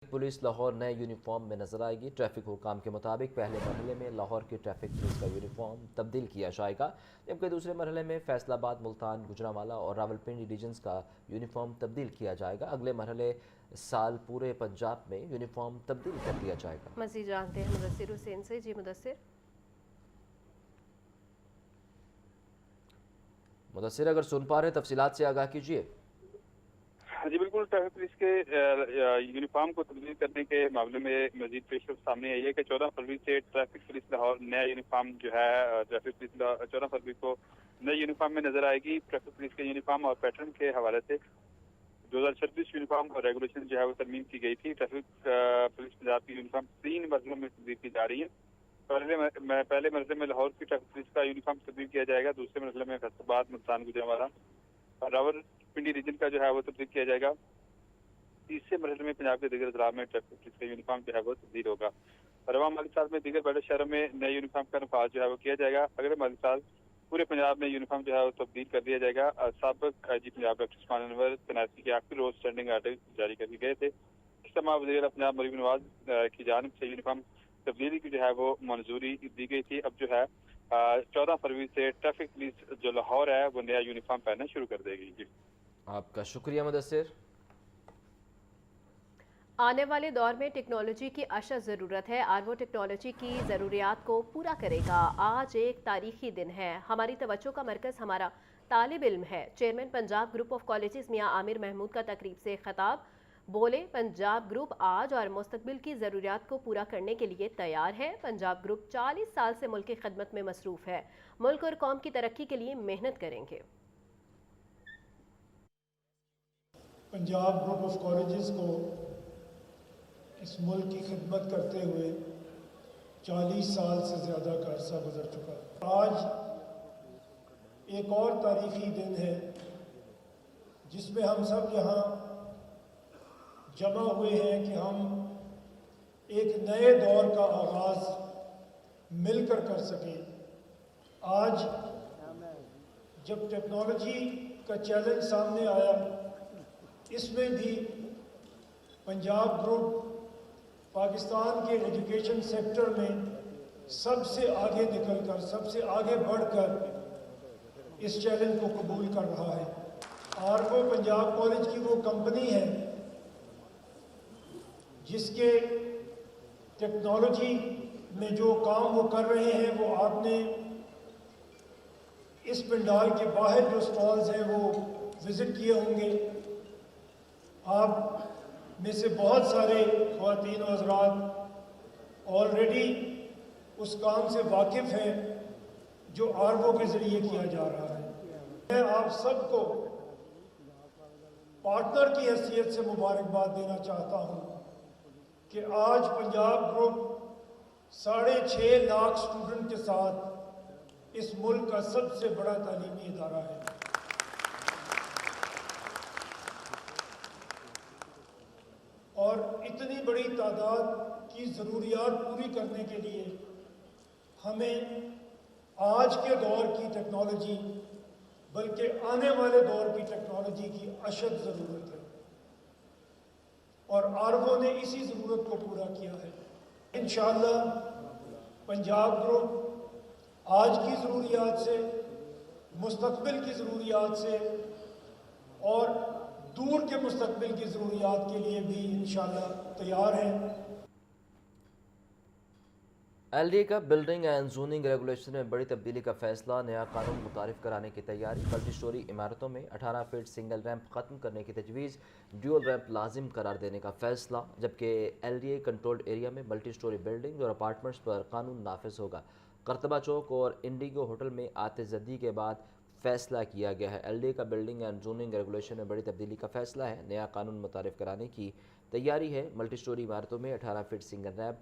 Police Lahore नए uniform में नजर आएगी। ट्रैफिक हुकाम के मुताबिक पहले मरहले में लाहौर की ट्रैफिक पुलिस का यूनिफॉर्म तब्दील किया जाएगा, जबकि दूसरे मरहले में फैसलाबाद, मुल्तान, गुजरांवाला और रावलपिंडी रीजन्स का यूनिफॉर्म तब्दील किया जाएगा। अगले मरहले साल पूरे पंजाब में यूनिफॉर्म तब्दील कर दिया जाएगा। मज़ीद जानते हैं मुदस्सिर हुसैन से। जी मुदस्सिर। मुदस्सिर, अगर सुन पा रहे तफसीलात से आगाह कीजिए। जी बिल्कुल, ट्रैफिक पुलिस के यूनिफॉर्म को तब्दील करने के मामले में मजीद पेशरफ सामने आई है कि 14 फरवरी से ट्रैफिक पुलिस लाहौर नया यूनिफॉर्म जो है, ट्रैफिक पुलिस 14 फरवरी को नए यूनिफॉर्म में नजर आएगी। ट्रैफिक पुलिस के यूनिफॉर्म और पैटर्न के हवाले से 2026 यूनिफॉर्म और रेगुलेशन जो है वो तरमीम की गई थी। ट्रैफिक पुलिस पंजाब की यूनिफॉर्म 3 मरहलों में तब्दील की जा रही है। पहले मरहले में लाहौर की ट्रैफिक पुलिस का यूनिफॉर्म तब्दील किया जाएगा। दूसरे मरहले में फैसलाबाद, मुल्तान, गुजरांवाला और रावलपिंडी रीजन का जो है वो तब्दील किया जाएगा। तीसरे मरहले में पंजाब के दीगर अजला में ट्रैफिक पुलिस का यूनिफॉर्म जो है वो तब्दील होगा। रवा माली साल में दीगर बड़े शहरों में नए यूनिफॉर्म का नफाज जो है वो किया जाएगा। अगले माली साल पूरे पंजाब में यूनिफॉर्म जो है वो तब्दील कर दिया जाएगा। साबिक आईजी पंजाब डॉक्टर उस्मान अनवर तैनाती के आखिरी रोज स्टैंडिंग आर्डर जारी कर दिए गए थे। इस समय वज़ीर पंजाब मरीम नवाज की जानिब से यूनिफॉर्म तब्दीली की जो है वो मंजूरी दी गई थी। अब जो है 14 फरवरी से ट्रैफिक पुलिस जो लाहौर है वो नया यूनिफॉर्म पहनना शुरू कर देगी। जी, आपका शुक्रिया मुदस्सिर। आने वाले दौर में टेक्नोलॉजी की अशद ज़रूरत है। आरवो टेक्नोलॉजी की ज़रूरियात को पूरा करेगा। आज एक तारीखी दिन है। हमारी तवज्जो का मरकज़ हमारा तालिब इल्म है। Chairman Punjab group of colleges Mian Amir Mahmood का तकरीब से खिताब। बोले, पंजाब ग्रुप आज और मुस्तकबिल की ज़रूरियात को पूरा करने के लिए तैयार है। पंजाब ग्रुप 40 साल से मुल्क की खिदमत में मसरूफ़ है। मुल्क और कौम की तरक्की के लिए मेहनत करेंगे। पंजाब ग्रुप ऑफ कॉलेजेस को इस मुल्क की खिदमत करते हुए 40 साल से ज़्यादा का अरसा गुजर चुका। आज एक और तारीखी दिन है जिसमें हम सब यहाँ जमा हुए हैं कि हम एक नए दौर का आगाज़ मिलकर कर सकें। आज जब टेक्नोलॉजी का चैलेंज सामने आया, इसमें भी पंजाब ग्रुप पाकिस्तान के एजुकेशन सेक्टर में सबसे आगे निकलकर, सबसे आगे बढ़कर इस चैलेंज को कबूल कर रहा है। आरवो पंजाब कॉलेज की वो कंपनी है जिसके टेक्नोलॉजी में जो काम वो कर रहे हैं, वो आपने इस पंडाल के बाहर जो स्टॉल्स हैं वो विज़िट किए होंगे। आप में से बहुत सारे ख़वातीन और हज़रात ऑलरेडी उस काम से वाकिफ़ हैं जो आरवो के ज़रिए किया जा रहा है। मैं आप सबको पार्टनर की हैसियत से मुबारकबाद देना चाहता हूँ कि आज पंजाब ग्रुप 6.5 लाख स्टूडेंट के साथ इस मुल्क का सबसे बड़ा तालीमी इदारा है। और इतनी बड़ी तादाद की ज़रूरियात पूरी करने के लिए हमें आज के दौर की टेक्नोलॉजी बल्कि आने वाले दौर की टेक्नोलॉजी की अशद ज़रूरत है, और आरवो ने इसी ज़रूरत को पूरा किया है। इंशाअल्लाह पंजाब ग्रुप आज की ज़रूरियात से, मुस्तकबिल की ज़रूरियात से और दूर के मुस्तकबिल की ज़रूरियात के लिए भी इंशाअल्लाह तैयार हैं। LDA का बिल्डिंग एंड जोनिंग रेगुलेशन में बड़ी तब्दीली का फैसला। नया कानून मुतारिफ कराने की तैयारी। मल्टी स्टोरी इमारतों में 18 फीट सिंगल रैंप ख़त्म करने की तजवीज़। ड्यूअल रैंप लाजिम करार देने का फैसला। जबकि LDA कंट्रोल्ड एरिया में मल्टी स्टोरी बिल्डिंग और अपार्टमेंट्स पर कानून नाफिज होगा। करतबा चौक और इंडिगो होटल में आतिशदी के बाद फैसला किया गया है। LDA का बिल्डिंग एंड जोनिंग रेगुलेशन में बड़ी तब्दीली का फैसला है। नया कानून मुतारिफ कराने की तैयारी है। मल्टी स्टोरी इमारतों में 18 फीट सिंगल रैंप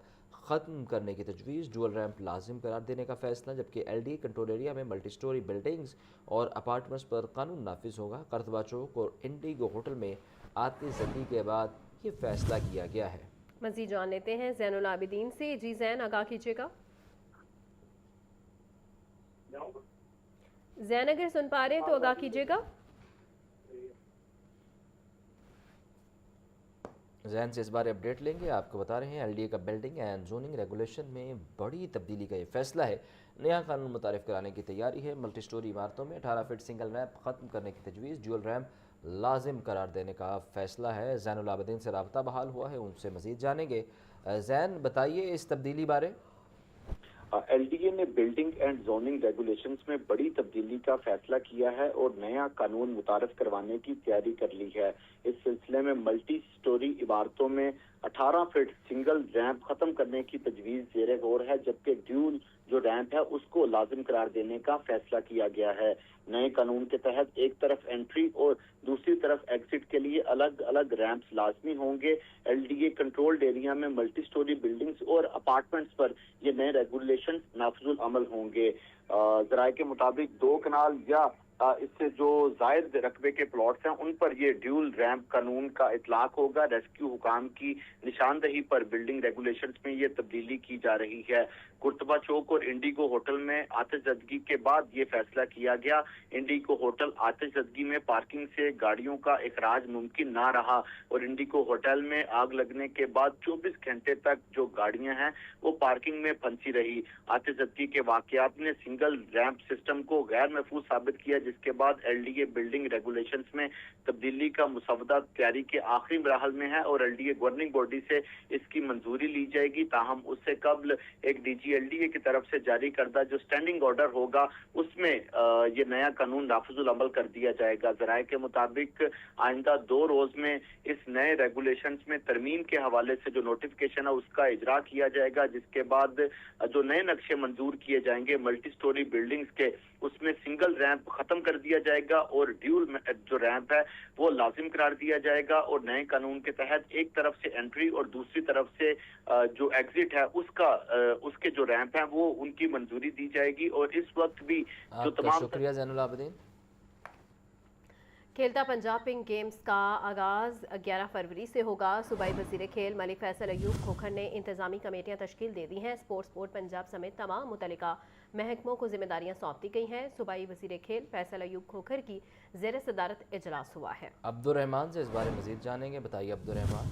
ख़त्म करने की तजवीज़। डुअल रैंप लाजिम करार देने का फैसला। जबकि LDA कंट्रोल एरिया में मल्टी स्टोरी बिल्डिंग्स और अपार्टमेंट्स पर कानून नाफिज होगा। करतबा चौक और इंडिगो होटल में आतिशदी के बाद ये फैसला किया गया है। मज़ीद जान लेते हैं ज़ैनुल आबिदीन से। जी ज़ैन, आगाह कीजिएगा। ज़ैन, अगर सुन पा रहे हैं तो आगाह कीजिएगा। जैन से इस बारे अपडेट लेंगे। आपको बता रहे हैं एलडीए का बिल्डिंग एंड जोनिंग रेगुलेशन में बड़ी तब्दीली का ये फैसला है। नया कानून मुतारिफ कराने की तैयारी है। मल्टी स्टोरी इमारतों में 18 फीट सिंगल रैंप ख़त्म करने की तजवीज़, ड्यूल रैंप लाजिम करार देने का फैसला है। जैनुल आबिदीन से रब्ता बहाल हुआ है, उनसे मज़ीद जानेंगे। जैन, बताइए इस तब्दीली बारे। एलडीए ने बिल्डिंग एंड जोनिंग रेगुलेशंस में बड़ी तब्दीली का फैसला किया है और नया कानून मुतारफ करवाने की तैयारी कर ली है। इस सिलसिले में मल्टी स्टोरी इमारतों में 18 फीट सिंगल रैंप खत्म करने की तजवीज ज़ेरे गौर है, जबकि ड्यूल जो रैंप है उसको लाजिम करार देने का फैसला किया गया है। नए कानून के तहत एक तरफ एंट्री और दूसरी तरफ एग्जिट के लिए अलग अलग रैंप्स लाजमी होंगे। एलडीए कंट्रोल्ड एरिया में मल्टी स्टोरी बिल्डिंग्स और अपार्टमेंट्स पर ये नए रेगुलेशन नाफिजुल अमल होंगे। जराये के मुताबिक 2 कनाल या इससे जो जायद रकबे के प्लॉट्स हैं उन पर ये ड्यूल रैंप कानून का इतलाक होगा। रेस्क्यू हुकाम की निशानदही पर बिल्डिंग रेगुलेशंस में ये तब्दीली की जा रही है। कुर्तबा चौक और इंडिगो होटल में आतिशज़दगी के बाद ये फैसला किया गया। इंडिगो होटल आतिशज़दगी में पार्किंग से गाड़ियों का इखराज मुमकिन ना रहा और इंडिगो होटल में आग लगने के बाद 24 घंटे तक जो गाड़ियां हैं वो पार्किंग में फंसी रही। आतिशज़दगी के वाकयात ने सिंगल रैंप सिस्टम को गैर महफूज साबित किया, जिसके बाद एलडीए बिल्डिंग रेगुलेशंस में तब्दीली का मुसवदा तैयारी के आखिरी मराहल में है और एलडीए गवर्निंग बॉडी से इसकी मंजूरी ली जाएगी। ताहम उससे कबल एक डीजीएलडीए की तरफ से जारी करदा जो स्टैंडिंग ऑर्डर होगा उसमें ये नया कानून नाफिजुल अमल कर दिया जाएगा। जराये के मुताबिक आइंदा 2 रोज में इस नए रेगुलेशंस में तरमीम के हवाले से जो नोटिफिकेशन है उसका इजरा किया जाएगा, जिसके बाद जो नए नक्शे मंजूर किए जाएंगे मल्टी स्टोरी बिल्डिंग्स के उसमें सिंगल रैंप खत्म कर दिया जाएगा और ड्यूल जो रैंप है वो लाजिम करार दिया जाएगा और नए कानून के तहत एक तरफ से एंट्री और दूसरी तरफ से जो एग्जिट है उसके जो रैंप है वो उनकी मंजूरी दी जाएगी। और इस वक्त भी जो तमाम शुक्रिया जैनुल आबिदीन। खेलता पंजाब पिंक गेम्स का आगाज़ 11 फरवरी से होगा। सूबाई वज़ीर खेल मलिक फैसल अयूब खोखर ने इंतजामी कमेटियां तश्कील दे दी हैं। स्पोर्ट्स बोर्ड पंजाब समेत तमाम मुतल्लिका महकमों को जिम्मेदारियां सौंप दी गई हैं। सूबाई वज़ीर खेल फैसल अयूब खोखर की ज़ेर सदारत इजलास हुआ है। अब्दुर्रहमान से इस बारे मज़ीद जानेंगे। बताइए अब्दुर्रहमान।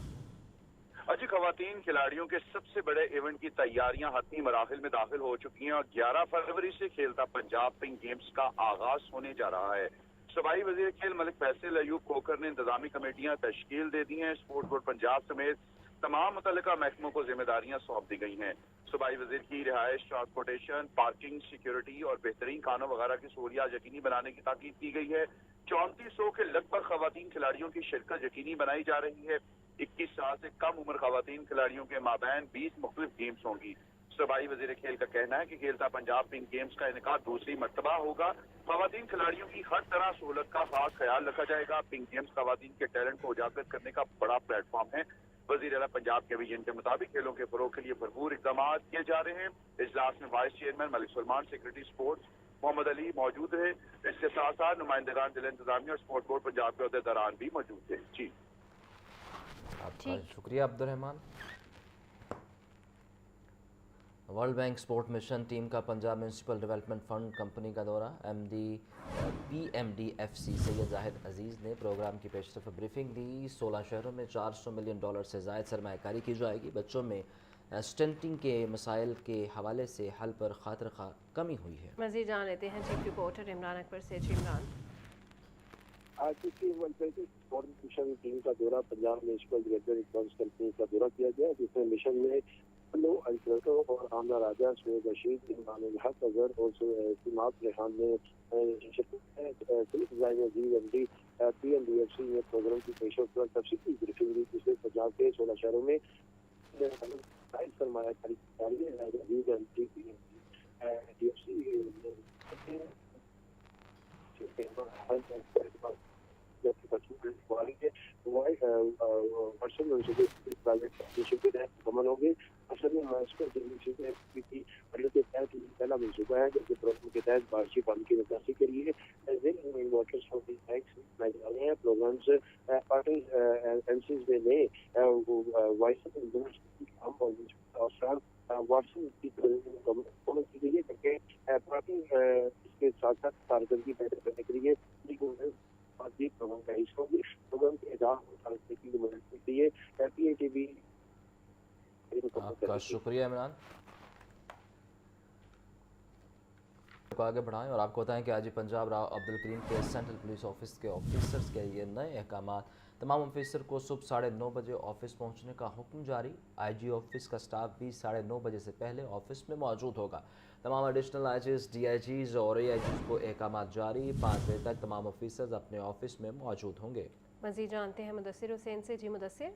अजी खवातीन खिलाड़ियों के सबसे बड़े इवेंट की तैयारियां हतमी मराहिल में दाखिल हो चुकी हैं और 11 फरवरी से खेलता पंजाब पिंक गेम्स का आगाज होने जा रहा है। सूबाई वज़ीर खेल मलिक फैसल अयूब खोखर ने इंतजामी कमेटियां तश्कील दे दी हैं। स्पोर्ट्स बोर्ड पंजाब समेत तमाम मुतल्लिका महकमों को जिम्मेदारियां सौंप दी गई हैं। सूबाई वज़ीर की रिहाइश, ट्रांसपोर्टेशन, पार्किंग, सिक्योरिटी और बेहतरीन खानों वगैरह की सहूलियात यकीनी बनाने की ताकीद की गई है। 3400 के लगभग खवातीन खिलाड़ियों की शिरकत यकीनी बनाई जा रही है। 21 साल से कम उम्र खवातीन खिलाड़ियों के माबैन 20 मुख्तलिफ गेम्स होंगी। सूबाई वज़ीर खेल का कहना है कि खेलता पंजाब पिंक गेम्स का इनेकाद दूसरी मरतबा होगा। खवातीन खिलाड़ियों की हर तरह सहूलत का खास ख्याल रखा जाएगा। पिंक गेम्स खवातीन के टैलेंट को उजागर करने का बड़ा प्लेटफॉर्म है। वज़ीर आला पंजाब के विजन के मुताबिक खेलों के फरोग के लिए भरपूर इकदाम किए जा रहे हैं। इजलास में vice chairman Malik Suleman, secretary sports Mohammad Ali मौजूद रहे। इसके साथ साथ नुमाइंदगान जिला इंतजामिया और स्पोर्ट्स बोर्ड पंजाब के अहदेदारान भी मौजूद थे। जी आपका शुक्रिया Abdurrahman. World bank support mission team का Punjab municipal development fund company का दौरा। PMDFC सैयद जाहिद अजीज़ ने प्रोग्राम की पेशरफ ब्रीफिंग दी। 16 शहरों में $400 मिलियन से ज़ायद सरमायाकारी की जाएगी। बच्चों में स्टंटिंग के मसाइल के हवाले से हल पर खातिर खा कमी हुई है। मज़ीद जान लेते हैं चीफ रिपोर्टर इमरान अकबर से। इमरान, आज की स्पोर्ट मिशन टीम का दौरा पंजाब म्यूनसिपल डेवलपमेंट कंपनी का दौरा किया गया, जिसमें मिशन में अल्फरेटो और आमना राजा, सुहेब रशीद, इमरान हक अजहर और सिमात रेहान ने PMDFC ने प्रोग्राम की पेशरफ पर तफसीली ब्रीफिंग दी, जिसमें पंजाब के 16 शहरों में सरमायाकारी कमन होंगे। असल में पहला मनसूबा है जबकि प्रोग्राम के तहत बारिशी पानी की निकासी के लिए प्रोग्राम्स एमसीज में नए की गई है, जबकि पार्किंग इसके साथ साथ कारकर्दगी बेहतर करने के लिए प्रोग्राम का हिस्सा होगी। प्रोग्राम के इजाफे की मदद के लिए खिदमत आपका करने की। शुक्रिया इमरान। को आगे बढ़ाएं और आपको बताएं कि आईजी पंजाब राव अब्दुल करीम के सेंट्रल पुलिस ऑफिस के ऑफिसर्स के लिए नए अहकाम। तमाम ऑफिसर को सुबह 9:30 बजे ऑफिस पहुंचने का हुक्म जारी। आईजी ऑफिस का स्टाफ भी 9:30 बजे से पहले ऑफिस में मौजूद होगा। तमाम एडिशनल आईजीज, डीआईजीज और एआईजीज को अहकाम जारी। 5 बजे तक तमाम ऑफिसर्स अपने ऑफिस में मौजूद होंगे। मज़ीद जानते हैं मुदस्सिर हुसैन से। जी मुदस्सिर।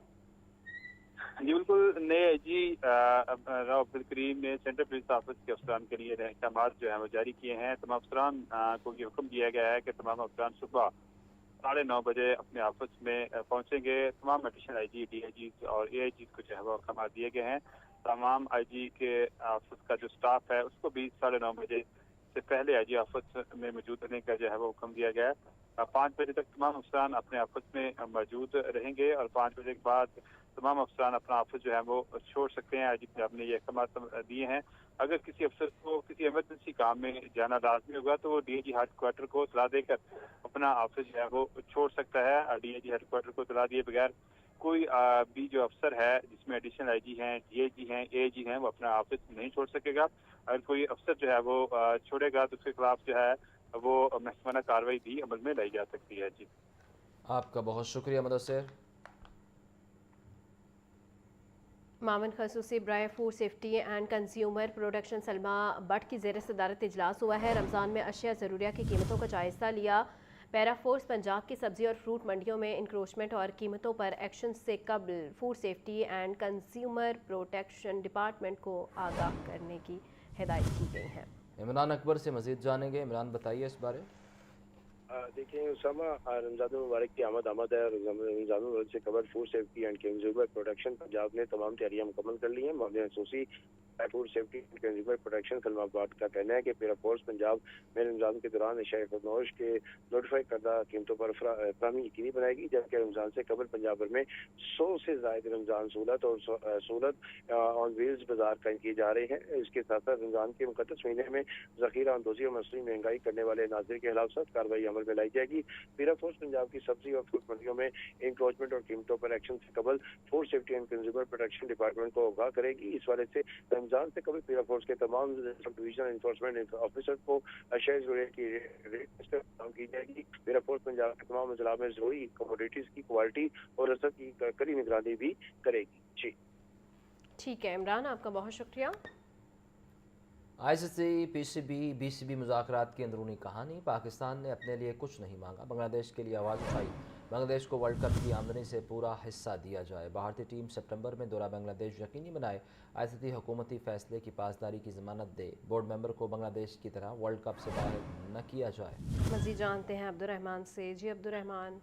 जी बिल्कुल, नए आईजी राव अब्दुल करीम ने सेंट्रल पुलिस ऑफिस के अफसरान के लिए अहकाम जो है वो जारी किए हैं। तमाम अफसरान को ये हुक्म दिया गया है कि तमाम अफसरान सुबह 9:30 बजे अपने ऑफिस में पहुंचेंगे। तमाम एडिशनल आईजी, डीआईजी और एआईजी को जो है वो अहकाम दिए गए हैं। तमाम आईजी के ऑफिस का जो स्टाफ है उसको भी 9:30 बजे से पहले आईजी ऑफिस में मौजूद रहने का जो है वो हुक्म दिया गया है। 5 बजे तक तमाम अफसरान अपने ऑफिस में मौजूद रहेंगे और 5 बजे के बाद तमाम अफसरान अपना ऑफिस जो है वो छोड़ सकते हैं। आईजी साहब ने ये अहकाम दिए हैं। अगर किसी अफसर को किसी इमरजेंसी काम में जाना लाजमी होगा तो वो डीआईजी हेडक्वार्टर को सलाह देकर अपना ऑफिस जो है वो छोड़ सकता है। डीआईजी हेडक्वार्टर को सलाह दिए बगैर कोई भी जो अफसर है जिसमें एडिशनल आईजी हैं, डीआईजी हैं, एआईजी हैं, वो अपना ऑफिस नहीं छोड़ सकेगा। अगर कोई अफसर जो है वो छोड़ेगा तो उसके खिलाफ जो है वो महकमाना कार्रवाई भी अमल में लाई जा सकती है। जी आपका बहुत शुक्रिया मुदस्सिर। मामन खसूसी ब्राय food safety and consumer production Salma Butt की ज़ेर सदारत इजलास हुआ है। रमज़ान में अशिया ज़रूरिया की कीमतों का जायज़ा लिया। पैरा फोर्स पंजाब की सब्जी और फ्रूट मंडियों में इंक्रोचमेंट और कीमतों पर एक्शन से कबल food safety and consumer protection department को आगाह करने की हिदायत की गई है। इमरान अकबर से मज़ीद जानेंगे। इमरान बताइए इस बारे। देखिए उसामा, रमज़ान मुबारक की आमद है। रमज़ान मुबारक से कवर food safety and consumer protection Punjab ने तमाम तैयारियां मुकम्मल कर ली हैं। मामले खसूसी food safety and consumer protection सलमाबाद का कहना है कि पैरा फोर्स पंजाब में रमज़ान के दौरान अशिया फरोश के नोटिफाई करदा कीमतों पर फराहमी यकीनी बनाएगी, जबकि रमज़ान से कबल पंजाब भर में 100 से ज़ायद रमज़ान सहूलत और सहूलत ऑन व्हील्स बाजार कायम किए जा रहे हैं। इसके साथ साथ रमज़ान के मुकद्दस महीने में ज़ख़ीरा अंदोज़ी और मसनूई महंगाई करने वाले नाज़िर के खिलाफ सख्त कार्रवाई अमल में लाई जाएगी। पैरा फोर्स पंजाब की सब्जी और फ्रूट मंडियों में इंक्रोचमेंट और कीमतों पर एक्शन से कबल food safety and consumer protection department को आगाह करेगी। इस वाले से रमज़ान से कबल पैरा फोर्स के तमाम सब डिवीजनल इन्फोर्समेंट ऑफिसर को अशिया ज़रूरिया की रेट काम की जाएगी। पैरा फोर्स पंजाब के तमाम अजला में ज़रूरी कमोडिटीज़ की क्वालिटी और रसद की कड़ी निगरानी भी करेगी। जी ठीक है इमरान, आपका बहुत शुक्रिया। आईसीसी, पीसीबी, बीसीबी मुज़ाकरात की अंदरूनी कहानी। पाकिस्तान ने अपने लिए कुछ नहीं मांगा, बांग्लादेश के लिए आवाज़ उठाई। बांग्लादेश को वर्ल्ड कप की आमदनी से पूरा हिस्सा दिया जाए। भारतीय टीम सितंबर में दौरा बांग्लादेश यकीनी बनाए। आईसीसी हुकूमती फैसले की पासदारी की ज़मानत दे। बोर्ड मेंबर को बांग्लादेश की तरह वर्ल्ड कप से बाहर न किया जाए। मज़ीद जानते हैं अब्दुर्रहमान से। जी Abdurrahman.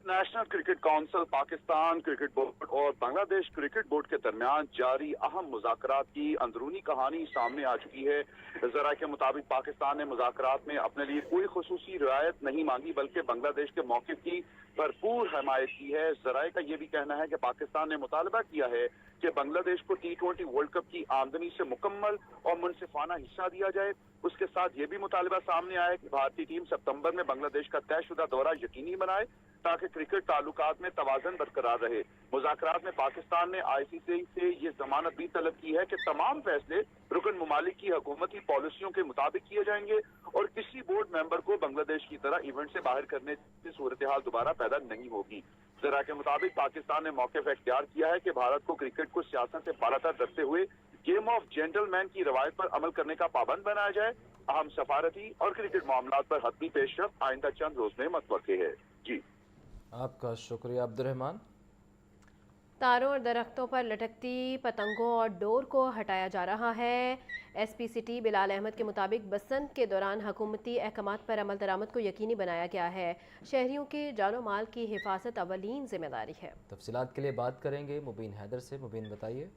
National cricket council, Pakistan cricket board और बांग्लादेश क्रिकेट बोर्ड के दरमियान जारी अहम मुज़ाकरात की अंदरूनी कहानी सामने आ चुकी है। ज़राए के मुताबिक पाकिस्तान ने मुज़ाकरात में अपने लिए कोई खुसूसी रियायत नहीं मांगी, बल्कि बांग्लादेश के मौक़िफ़ की भरपूर हमायत की है। ज़राए का यह भी कहना है कि पाकिस्तान ने मुतालबा किया है कि बांग्लादेश को T20 वर्ल्ड कप की आमदनी से मुकम्मल और मुनसिफाना हिस्सा दिया जाए। उसके साथ ये भी मुतालबा सामने आया कि भारतीय टीम सितंबर में बांग्लादेश का तयशुदा दौरा यकीनी बनाए ताकि क्रिकेट ताल्लुकात में तवाज़न बरकरार रहे। मुज़ाकरात में पाकिस्तान ने आईसीसी से ये जमानत भी तलब की है कि तमाम फैसले रुकन ममालिक की हुकूमती पॉलिसियों के मुताबिक किए जाएंगे और किसी बोर्ड मेंबर को बांग्लादेश की तरह इवेंट से बाहर करने की सूरत हाल दोबारा पैदा नहीं होगी। जरा के मुताबिक पाकिस्तान ने मौक़िफ़ इख्तियार किया है कि भारत को क्रिकेट को सियासत से बालातर रखते हुए गेम ऑफ जेंटलमैन की रवायत पर अमल करने का पाबंद बनाया जाए। अहम सफारती और क्रिकेट मामलात पर हतमी पेशरफ आइंदा चंद रोज में मतवक्के है। जी आपका शुक्रिया अब्दुर्रहमान। तारों और दरख्तों पर लटकती पतंगों और डोर को हटाया जा रहा है। एसपी सिटी बिलाल अहमद के मुताबिक बसंत के दौरान हुकूमती अहकामात पर अमल दरामद को यकीनी बनाया गया है। शहरियों के जानो माल की हिफाजत अवलीन जिम्मेदारी है। तफसीलात के लिए बात करेंगे मुबीन हैदर से। मुबीन बताइए।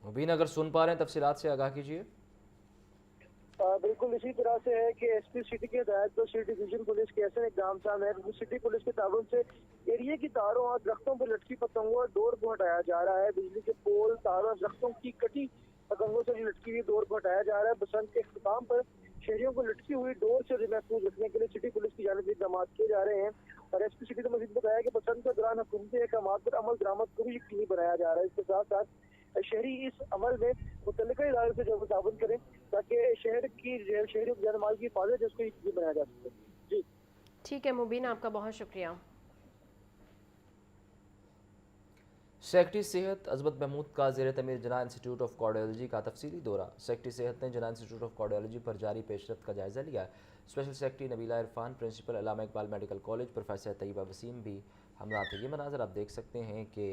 मुबीन अगर सुन पा रहे हैं तफसीलात से आगाह कीजिए। बिल्कुल इसी तरह से है कि एसपी सिटी के हदायत पर सिटी डिवीजन पुलिस के ऐसे इकदाम शामिल है। सिटी पुलिस के ताबन से एरिया की तारों और दरख्तों पर लटकी पतंगों और डोर को हटाया जा रहा है। बिजली के पोल, तारों और दरख्तों की कटी पतंगों से लटकी हुई डोर को हटाया जा रहा है। बसंत के इख्तिताम पर शहरियों को लटकी हुई डोर से महफूज रखने के लिए सिटी पुलिस की जानिब से इकदाम किए जा रहे हैं। और एसपी सिटी ने मजीद बताया कि बसंत के दौरान हुकूमती अहकाम पर अमल दरामद को भी यकीनी बनाया जा रहा है। इसके साथ साथ शहरी इस अमल में मुतल्लिका इदारे से जो ताउन करें ताकि शहर की शहरियों की जान माल की हिफाजत है उसको यकीनी बनाया जा सके। जी ठीक है मुबीन, आपका बहुत शुक्रिया। सेक्रेटरी सेहत अजमत महमूद का ज़ेर तमीर जना इंस्टीट्यूट ऑफ कार्डियोलॉजी का तफसीली दौरा। सेक्रेटरी सेहत ने जना इंस्टीट्यूट ऑफ कार्डियोलॉजी पर जारी पेशरफ्त का जायज़ा लिया। Special secretary Nabila Irfan, principal Allama Iqbal medical college, professor Tayyaba Waseem भी हमरा थे। ये मनाजर आप देख सकते हैं कि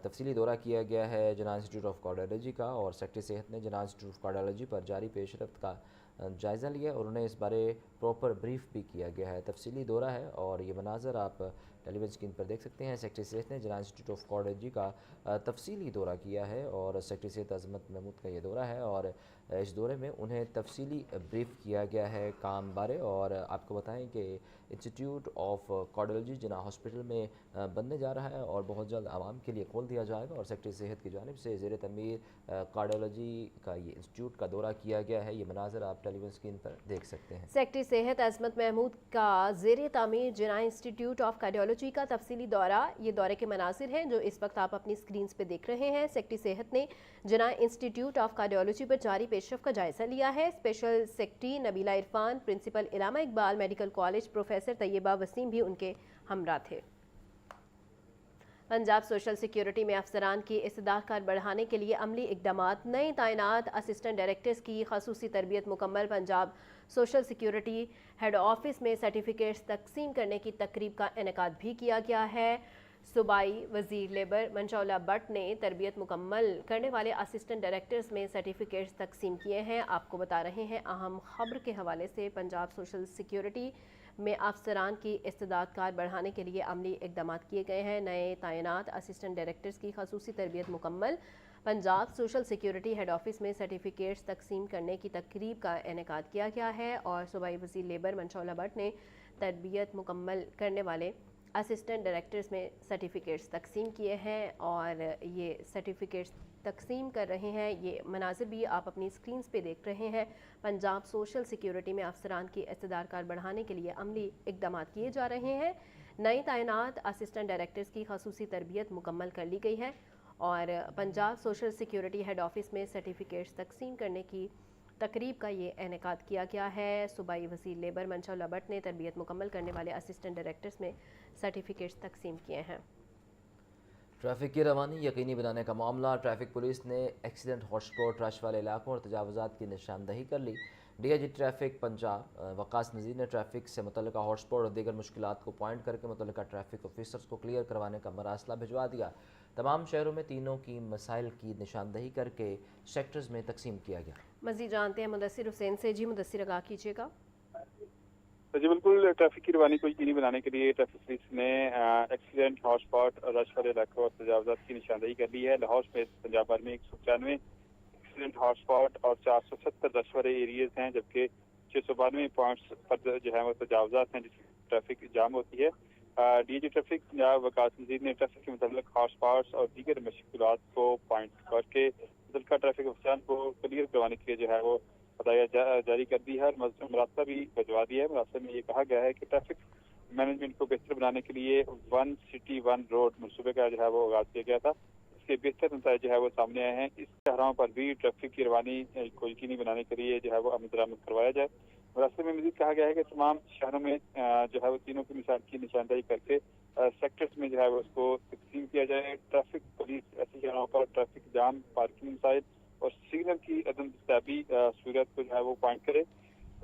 तफसीली दौरा किया गया है जना इंस्टीट्यूट ऑफ कार्डियोलॉजी का, और सेक्रेटरी सेहत ने जना इंस्टीट्यूट ऑफ कार्डियोलॉजी पर जारी पेशरफ्त का जायज़ा लिया और उन्हें इस बारे प्रॉपर ब्रीफ भी किया गया है। तफसीली दौरा है और ये मनाजर आप टेलीविजन स्क्रीन पर देख सकते हैं। सेक्रेटरी सेहत ने जना इंस्टीट्यूट ऑफ कार्डियोलॉजी का तफसीली दौरा किया है और सेक्रेटरी सेहत अजमत महमूद का ये दौरा है और इस दौरे में उन्हें तफसीली ब्रीफ किया गया है काम बारे। और आपको बताएं कि इंस्टीट्यूट ऑफ कार्डियोलॉजी जना हॉस्पिटल में बनने जा रहा है और बहुत जल्द आवाम के लिए खोल दिया जाएगा। और सेक्रेटरी सेहत की जानिब से ज़ेर तमीर कार्डियोलॉजी का ये इंस्टीट्यूट का दौरा किया गया है। ये मनाजर आप टेलीविजन स्क्रीन पर देख सकते हैं। सेक्रेटरी सेहत अजमत महमूद का ज़ेर तामीर जना इंस्टीट्यूट ऑफ कार्डियोलॉजी का तफसीली दौरा, ये दौरे के मनासिर हैं जो इस वक्त आप अपनी स्क्रीन पे देख रहे हैं। सेक्रेटरी सेहत ने जना इंस्टीट्यूट ऑफ कार्डियोलॉजी पर जारी पेशरफ्त का जायज़ा लिया है। Special secretary Nabila Irfan, principal Allama Iqbal medical college, professor Tayyaba Waseem भी उनके हमरा थे। पंजाब सोशल सिक्योरिटी में अफसरान की इस्तेदाद बढ़ाने के लिए अमली इकदामात, नए तैनात असिस्टेंट डायरेक्टर्स की खसूसी तरबियत मुकम्मल। Punjab social security head office में सर्टिफिकेट्स तकसीम करने की तकरीब का इनेकाद भी किया गया है। सूबाई वजीर लेबर मंशौला बट ने तरबियत मुकम्मल करने वाले असिस्टेंट डायरेक्टर्स में सर्टिफिकेट्स तकसीम किए हैं। आपको बता रहे हैं अहम खबर के हवाले से, पंजाब सोशल सिक्योरिटी में अफसरान की इस्तेदाद बढ़ाने के लिए अमली इकदाम किए गए हैं। नए तैनात असिस्टेंट डायरेक्टर्स की खसूसी तरबियत मुकम्मल। Punjab social security head office में सर्टिफिकेट्स तकसीम करने की तकरीब का इनेकाद किया गया है और सूबाई वज़ीर लेबर मंशौला बट ने तरबियत मुकम्मल करने वाले असिस्टेंट डायरेक्टर्स में सर्टिफिकेट्स तकसीम किए हैं और ये सर्टिफिकेट्स तकसीम कर रहे हैं। ये मनाजिर भी आप अपनी स्क्रीन पे देख रहे हैं। पंजाब सोशल सिक्योरिटी में अफसरान की इस्तेदाद बढ़ाने के लिए अमली इकदाम किए जा रहे हैं। नई तैनात असिस्टेंट डायरेक्टर्स की खसूसी तरबियत मुकम्मल कर ली गई है और Punjab social security head office में सर्टिफिकेट्स तकसीम करने की तकरीब का ये इनेकाद किया गया है। सूबाई वज़ीर लेबर मंशौला बट ने तरबियत मुकम्मल करने वाले असिस्टेंट डायरेक्टर्स में सर्टिफिकेट्स तकसीम किए हैं। ट्रैफिक की रवानी यकीनी बनाने का मामला। ट्रैफिक पुलिस ने एक्सीडेंट हॉटस्पॉट रश वाले इलाकों और तजावुज़ात की निशानदही कर ली। डीआईजी ट्रैफिक पंजाब वकास नज़ीर ने ट्रैफिक से मुतल्लिका हॉटस्पॉट और दीगर मुश्किलात को पॉइंट करके मुतल्लिका ट्रैफिक ऑफिसर्स को क्लियर करवाने का मरासला भिजवा दिया। तमाम शहरों में तीनों की मसाइल की निशानदही करके सेक्टर्स में तकसीम किया गया। मज़ीद जानते हैं मुदस्सिर हुसैन से। जी मुदस्सिर, आगाह कीजिएगा। जी बिल्कुल, ट्रैफिक की रवानी को यकीनी बनाने के लिए ट्रैफिक पुलिस ने एक्सीडेंट हॉटस्पॉट और रश वाले इलाकों और तजावुज़ात की निशानदही कर ली है। लाहौर में पंजाब भर में 195 एक्सीडेंट हॉटस्पॉट और 470 रश वाले एरियाज हैं, जबकि 692 पॉइंट्स पर जो है वो तजावुज़ात हैं जिससे ट्रैफिक जाम होती है। डीजी ट्रैफिक पंजाब वकास नज़ीर ने ट्रैफिक के मुताबिक हॉटस्पॉट्स और दीगर मुश्किलात को पॉइंट करके मुतल्लिका ट्रैफिक अफसरान को क्लियर करवाने के लिए जो है वो हदायत जारी कर दी है और मरासला भी भिजवा दिया है। मरासले में ये कहा गया है कि ट्रैफिक मैनेजमेंट को बेहतर बनाने के लिए वन सिटी वन रोड मनसूबे का जो है वो आगाज किया गया था। इसके बेहतर नतीजे जो है वो सामने आए हैं। इस शहरों पर भी ट्रैफिक की रवानी को यकीनी बनाने के लिए जो है वो अमल दरामद करवाया जाए। मरासले में मज़ीद कहा गया है कि तमाम शहरों में जो है वो तीनों की निशानदही करके सेक्टर्स में जो है वो उसको तकसीम किया जाए। ट्रैफिक पुलिस ऐसी शहरों पर ट्रैफिक जाम, पार्किंग मसाइल और सिग्नल की अदम दस्ताबी सूरत को जो है वो पॉइंट करे।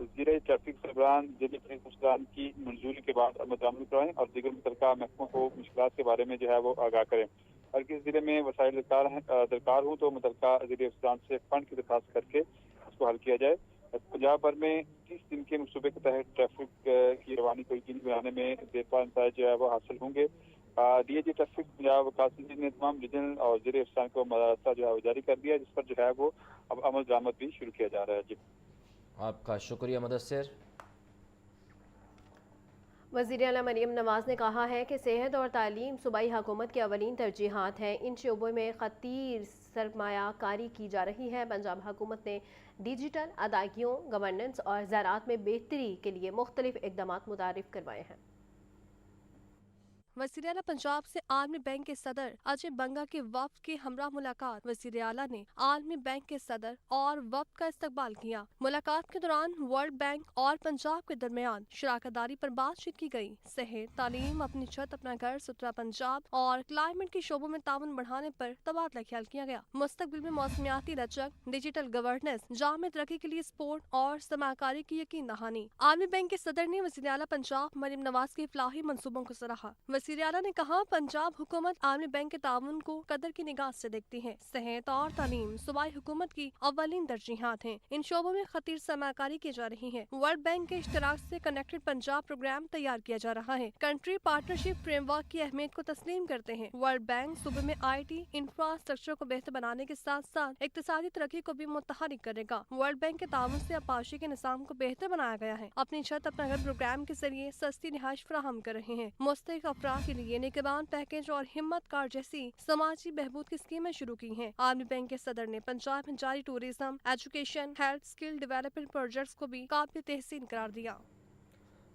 ज़िले ट्रैफिक सरबराह जिले पुलिस अफसरान की मंजूरी के बाद अमल दरामद करवाएं और दीगर मुतल्लिका महकमों को मुश्किलात के बारे में जो है वो आगाह करें। अगर किसी जिले में वसाइल दरकार हो तो मुतल्लिका ज़िले अफसरान से फंड की दरखास्त करके उसको हल किया जाए। पंजाब भर में 30 दिन के मनसूबे के तहत ट्रैफिक की रवानी को यकीनी बनाने में देरपा नतीजे जो है वो हासिल होंगे। डीएजी ट्रैफिक पंजाब वकास नज़ीर ने तमाम रीजनल और ज़िले अफसरान को मरासला जो है वो जारी कर दिया, जिस पर जो है वो अब अमल दरामद भी शुरू किया जा रहा है। जी आपका शुक्रिया मुदस्सिर। वज़ीर आला मरीम नवाज ने कहा है कि सेहत और तालीम सूबाई हुकूमत की अवलीन तरजीहात हैं। इन शोबों में खतीर सरमायाकारी की जा रही है। पंजाब हुकूमत ने डिजिटल अदायगियों, गवर्नेंस और ज़राअत में बेहतरी के लिए मुख्तलिफ इक़दामात मुतारिफ करवाए हैं। वज़ीर आला पंजाब से आलमी बैंक के सदर अजय बंगा के वफ्द के हमरा मुलाकात। वज़ीर आला ने आलमी बैंक के सदर और वफ्द का इस्तकबाल किया। मुलाकात के दौरान वर्ल्ड बैंक और पंजाब के दरमियान शराकतदारी पर बातचीत की गई। सेहत, तालीम, अपनी छत अपना घर, सुथरा पंजाब और क्लाइमेट के शोबों में ताउन बढ़ाने पर तबादला ख्याल किया गया। मुस्तकबिल में मौसमियाती लचक, डिजिटल गवर्नेंस, जाम तरक्की के लिए स्पोर्ट और समाकारी की यकीन दहानी। आलमी बैंक के सदर ने वज़ीर आला पंजाब मरीम नवाज के फलाही मंसूबों को सराहा। वज़ीर आला ने कहा, पंजाब हुकूमत आलमी बैंक के ताउन को कदर की निगाह से देखती है। सेहत और तालीम सूबाई हुकूमत की अव्वलीन तरजीहात हैं। इन शोबों में खतीर सरमाकारी की जा रही है। वर्ल्ड बैंक के इश्तराक से कनेक्टेड पंजाब प्रोग्राम तैयार किया जा रहा है। कंट्री पार्टनरशिप फ्रेमवर्क की अहमियत को तस्लीम करते हैं। वर्ल्ड बैंक सूबे में IT इंफ्रास्ट्रक्चर को बेहतर बनाने के साथ साथ इक्तिसादी तरक्की को भी मुतहरिक करेगा। वर्ल्ड बैंक के ताउन से आपाशी के निज़ाम को बेहतर बनाया गया है। अपनी छत अपना घर प्रोग्राम के जरिए सस्ती रिहाइश फराहम कर रहे हैं। मुस्तहिक अफराद के लिए निगरान पैकेज और हिम्मत कार जैसी समाजी बहबूद की स्कीमें शुरू की हैं। आलमी बैंक के सदर ने पंजाब में जारी tourism, education, health, skill development projects को भी काबिल तहसीन करार दिया।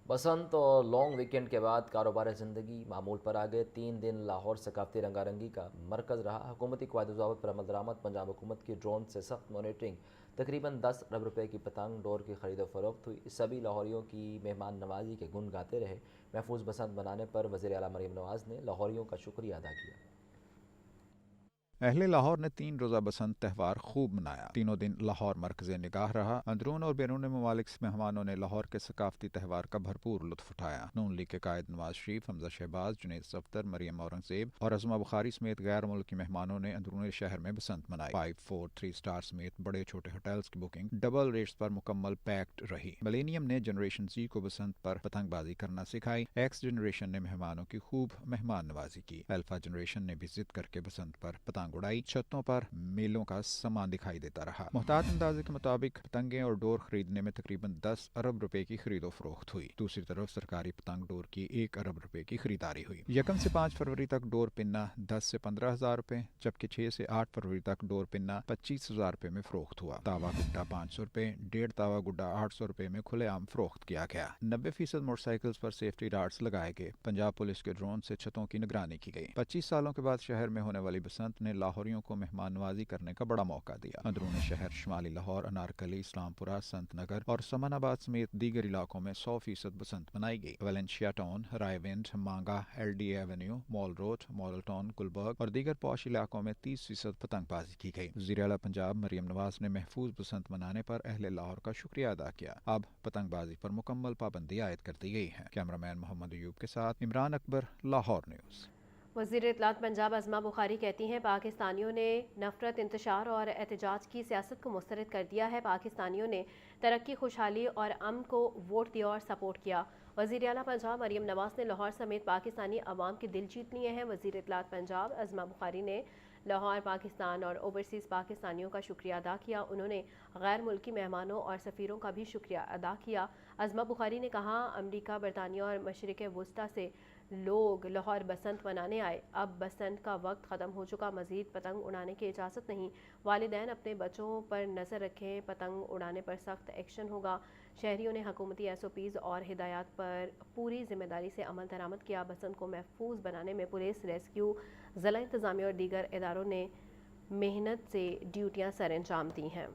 बसंत और लॉन्ग वीकेंड के बाद कारोबार ज़िंदगी मामूल पर आ गए। 3 दिन लाहौर सकाफती रंगारंगी का मरकज़ रहा। हुकूमती क़वायद ज़वाबित पर अमल दरामद। पंजाब हुकूमत की ड्रोन से सख्त मॉनिटरिंग। तकरीबन 10 अरब रुपए की पतंग डोर की खरीद फरोख्त हुई। सभी लाहौरियों की मेहमान नवाजी के गुन गाते रहे। महफूज बसंत बनाने पर वज़ीर आला मरीम नवाज ने लाहौरियों का शुक्रिया अदा किया। अहले लाहौर ने 3 रोज़ा बसंत त्यौहार खूब मनाया। तीनों दिन लाहौर मरकज़ निगाह रहा। अंदरून और बैरून मुमालिक से मेहमानों ने लाहौर के सकाफती त्यौहार का भरपूर लुत्फ़ उठाया। नून लीग के कायद नवाज शरीफ, हमजा शहबाज, जुनैद सफ्दर, मरियम औरंगज़ेब और अज़मा बुखारी समेत गैर मुल्की मेहमानों ने अंदरून शहर में बसंत मनाई। 5, 4, 3 स्टार समेत बड़े छोटे होटल्स की बुकिंग डबल रेट्स पर मुकम्मल पैक्ड रही। मिलेनियम ने जनरेशन Z को बसंत पर पतंगबाजी करना सिखाई। एक्स जनरेशन ने मेहमानों की खूब मेहमान नवाजी की। अल्फा जनरेशन ने भी जिद करके बसंत पर पतंग उड़ाई। छतों पर मेलों का सामान दिखाई देता रहा। मुहतात अंदाजे के मुताबिक पतंगें और डोर खरीदने में तकरीबन 10 अरब रुपए की खरीदो फरोख्त हुई। दूसरी तरफ सरकारी पतंग डोर की 1 अरब रुपए की खरीदारी हुई। 1 से 5 फरवरी तक डोर पिन्ना 10 से 15 हजार रुपए, जबकि 6 से 8 फरवरी तक डोर पिन्ना 25 हजार रुपए में फरोख्त हुआ। तावा गुड्डा 500 रुपए, 1.5 तावा गुड्डा 800 रुपए में खुलेआम फरोख्त किया गया। 90% मोटरसाइकिल्स पर सेफ्टी राड्स लगाए गए। पंजाब पुलिस के ड्रोन से छतों की निगरानी की गई। 25 सालों के बाद शहर में होने वाली बसंत ने लाहौरियों को मेहमान नवाजी करने का बड़ा मौका दिया। अंदरून शहर शुमाली लाहौर, अनारकली, इस्लामपुरा, संतनगर और समानाबाद समेत दीगर इलाकों में 100% बसंत मनाई गई। Valencia town, Raiwind, Manga, LD avenue, mall road, model town, Gulberg और दीगर पौश इलाकों में 30% पतंगबाजी की गई। वज़ीर आला पंजाब मरियम नवाज ने महफूज बसंत मनाने पर अहले लाहौर का शुक्रिया अदा किया। अब पतंगबाजी पर मुकम्मल पाबंदी आयद कर दी गई है। कैमरामैन मोहम्मद अयूब के साथ इमरान अकबर, लाहौर न्यूज़। वज़ीर इत्तलात पंजाब अज़मा बुखारी कहती हैं, पाकिस्तानियों ने नफ़रत, इंतशार और एहतजाज की सियासत को मुस्तरद कर दिया है। पाकिस्तानियों ने तरक्की, खुशहाली और अमन को वोट दिया और सपोर्ट किया। वज़ीर आला पंजाब मरियम नवाज ने लाहौर समेत पाकिस्तानी अवाम के दिल जीत लिए हैं। वज़ीर इत्तलात पंजाब अज़मा बुखारी ने लाहौर, पाकिस्तान और ओवरसीज़ पाकिस्तानियों का शुक्रिया अदा किया। उन्होंने गैर मुल्की मेहमानों और सफ़ीरों का भी शुक्रिया अदा किया। अज़मा बुखारी ने कहा, अमरीका, बरतानिया और मशरिक़ वुस्ता से लोग लाहौर बसंत मनाने आए। अब बसंत का वक्त ख़त्म हो चुका, मज़ीद पतंग उड़ाने की इजाज़त नहीं। वालिदैन अपने बच्चों पर नज़र रखें, पतंग उड़ाने पर सख्त एक्शन होगा। शहरियों ने हुकूमती SOPs और हिदायत पर पूरी जिम्मेदारी से अमल दरामद किया। बसंत को महफूज बनाने में पुलिस, रेस्क्यू, ज़िला इंतज़ामिया और दीगर इदारों ने मेहनत से ड्यूटियाँ सर अंजाम दी हैं।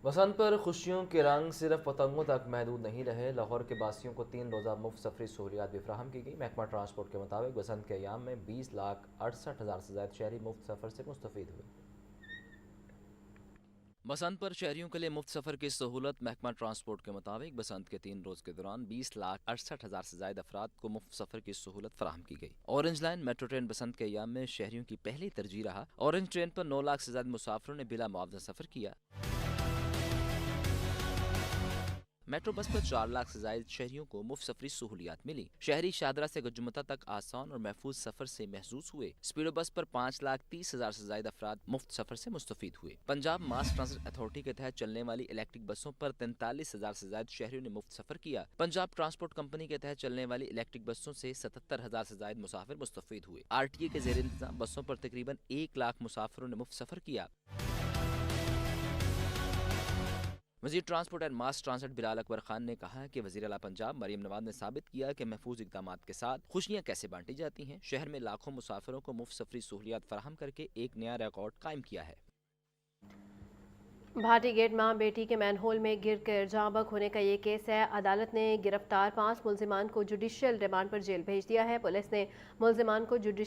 बसंत पर खुशियों के रंग सिर्फ पतंगों तक महदूद नहीं रहे। लाहौर के बासियों को 3 रोज़ा मुफ्त सफरी सहूलियात भी फराहम की गई। महकमा ट्रांसपोर्ट के मुताबिक बसंत के अयाम में 20,68,000 से ज़ायद शहरी मुफ्त सफ़र से मुस्तफ़ीद हुए। बसंत पर शहरियों के लिए मुफ्त सफ़र की सहूलत। महकमा ट्रांसपोर्ट के मुताबिक बसंत के 3 रोज़ के दौरान 20,68,000 से ज़ायद अफराद को मुफ्त सफ़र की सहूलत फराहम की गई। ऑरेंज लाइन मेट्रो ट्रेन बसंत के अयाम में शहरियों की पहली तरजीह रहा। ऑरेंज ट्रेन पर 9 लाख से ज़्यादा मुसाफिरों ने बिला मुआवजा सफ़र किया। मेट्रो बस पर 4 लाख से ज्यादा शहरियों को मुफ्त सफरी सहूलियात मिली। शहरी शादरा से गजुमता तक आसान और महफूज सफर से महसूस हुए। स्पीडो बस पर 5,30,000 से ज्यादा अफराद मुफ्त सफर से मुस्तफीद हुए। पंजाब मास ट्रांसिट अथॉरिटी के तहत चलने वाली इलेक्ट्रिक बसों पर 43,000 से ज्यादा शहरियों ने मुफ्त सफर किया। पंजाब ट्रांसपोर्ट कंपनी के तहत चलने वाली इलेक्ट्रिक बसों से 77,000 से ज्यादा मुसाफिर मुस्तफीद हुए। RTA के जेर इंतजाम बसों पर तकरीबन 1 लाख मुसाफिरों ने मुफ्त सफर किया। वज़ीर transport and mass transit Bilal Akbar Khan ने कहा कि वज़ीर आला पंजाब मरियम नवाज ने साबित किया कि महफूज इक़दामात के साथ खुशियाँ कैसे बांटी जाती हैं। शहर में लाखों मुसाफिरों को मुफ्त सफरी सहूलियात फराहम करके एक नया रिकॉर्ड कायम किया है। भाटी गेट मां बेटी के मैनहोल में गिरकर जाँ बहक होने का ये केस है। अदालत ने गिरफ्तार 5 मुल्जिमान को जुडिशियल रिमांड पर जेल भेज दिया है। पुलिस ने मुल्जिमान को जुडिशियल